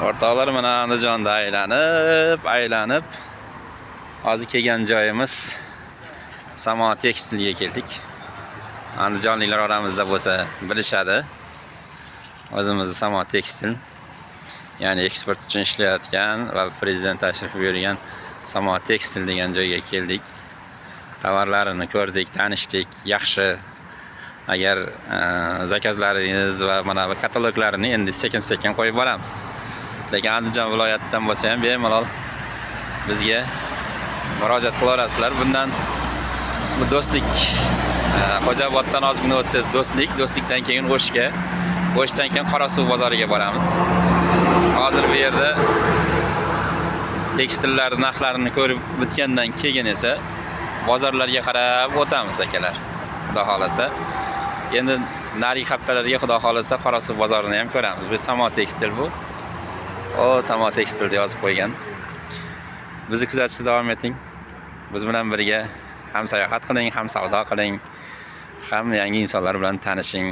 O'rtoqlar, mana Andijonda aylanib hozir kelgan joyimiz Samo tekstilga keldik. Andijonliklar oramizda bo'lsa bilishadi. O'zimiz Samo tekstil, ya'ni eksport uchun ishlayotgan va prezident tashrif buyurgan Samo tekstil degan joyga keldik. Tovarlarini ko'rdik, tanishdik, yaxshi. Agar zakazlaringiz va mana bu kataloglarini endi sekin-sekin qo'yib boramiz. Lekin Andijon viloyatidan bo'lsa ham bemalol bizga murojaat qilaverasizlar. Bundan bu do'stlik, Xo'jaoboddan ozgina o'tsangiz do'stlikdan keyin O'shdan keyin Qorasuv bozoriga boramiz. Hozir bu yerda tekstillar narxlarini ko'rib bitgandan keyin esa bozorlarga qarab o'tamiz akalar. Xudo xolasa. Endi narigi haftalarga xudo xolasa Qorasuv bozorini ham ko'ramiz. Bu Samo tekstil bu. Samo tekstil deb yozib qo'ygan. Bizni kuzatishda davom eting. Biz bilan birga ham sayohat qiling, ham savdo qiling, ham yangi insonlar bilan tanishing.